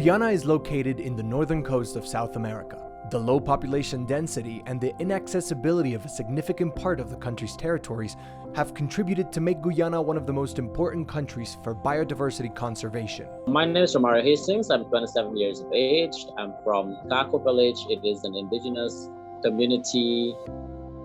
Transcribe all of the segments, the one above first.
Guyana is located in the northern coast of South America. The low population density and the inaccessibility of a significant part of the country's territories have contributed to make Guyana one of the most important countries for biodiversity conservation. My name is Romario Hastings. I'm 27 years of age. I'm from Kako Village. It is an indigenous community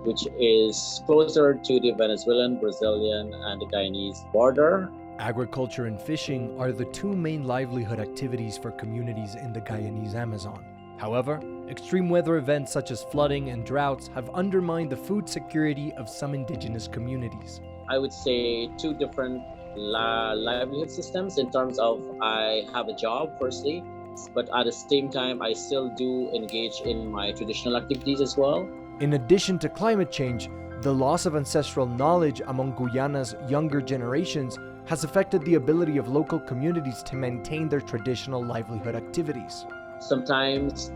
which is closer to the Venezuelan, Brazilian, and the Guyanese border. Agriculture and fishing are the two main livelihood activities for communities in the Guyanese Amazon. However, extreme weather events such as flooding and droughts have undermined the food security of some indigenous communities. I would say two different livelihood systems in terms of I have a job firstly, but at the same time I still do engage in my traditional activities as well. In addition to climate change, the loss of ancestral knowledge among Guyana's younger generations has affected the ability of local communities to maintain their traditional livelihood activities. Sometimes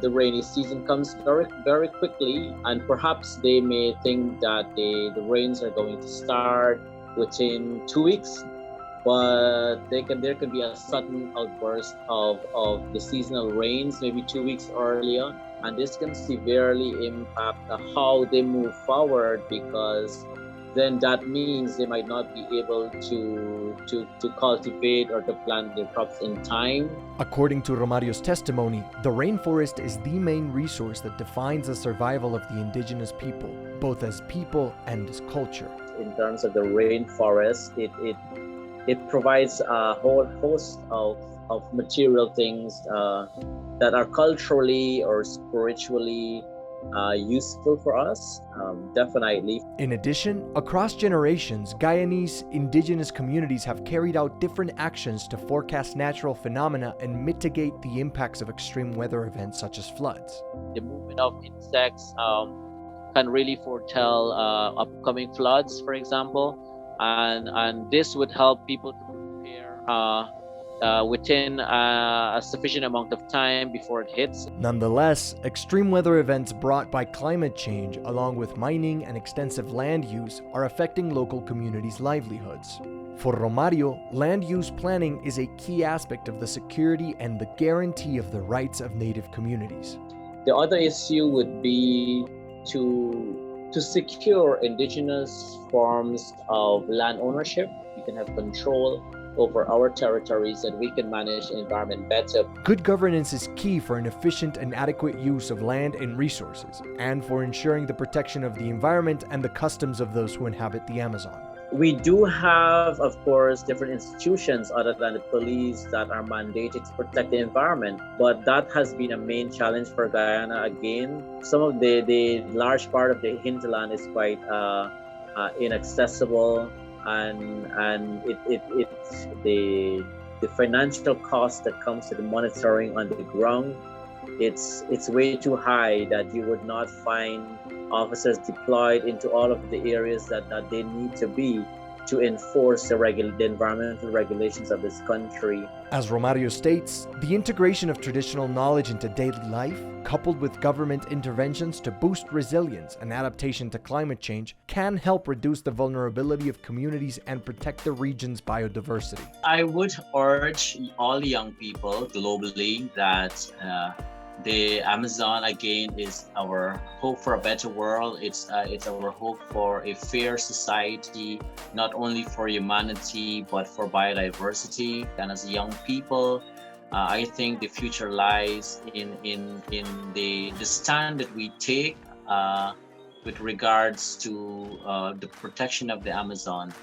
the rainy season comes very, very quickly, and perhaps they may think that the rains are going to start within 2 weeks, but there can be a sudden outburst of the seasonal rains maybe 2 weeks earlier, and this can severely impact how they move forward, because then that means they might not be able to cultivate or to plant their crops in time. According to Romario's testimony, the rainforest is the main resource that defines the survival of the indigenous people, both as people and as culture. In terms of the rainforest, it provides a whole host of material things that are culturally or spiritually useful for us, definitely. In addition, across generations, Guyanese indigenous communities have carried out different actions to forecast natural phenomena and mitigate the impacts of extreme weather events such as floods. The movement of insects can really foretell upcoming floods, for example, and this would help people to prepare within a sufficient amount of time before it hits. Nonetheless, extreme weather events brought by climate change, along with mining and extensive land use, are affecting local communities' livelihoods. For Romario, land use planning is a key aspect of the security and the guarantee of the rights of Native communities. The other issue would be to secure indigenous forms of land ownership. We can have control over our territories and we can manage the environment better. Good governance is key for an efficient and adequate use of land and resources, and for ensuring the protection of the environment and the customs of those who inhabit the Amazon. We do have, of course, different institutions other than the police that are mandated to protect the environment, but that has been a main challenge for Guyana. Again, some of the large part of the hinterland is quite inaccessible, and it's the financial cost that comes to the monitoring on the ground. It's way too high that you would not find officers deployed into all of the areas that they need to be to enforce the environmental regulations of this country. As Romario states, the integration of traditional knowledge into daily life, coupled with government interventions to boost resilience and adaptation to climate change, can help reduce the vulnerability of communities and protect the region's biodiversity. I would urge all young people globally that the Amazon, again, is our hope for a better world. It's our hope for a fair society, not only for humanity, but for biodiversity. And as young people, I think the future lies in the stand that we take with regards to the protection of the Amazon.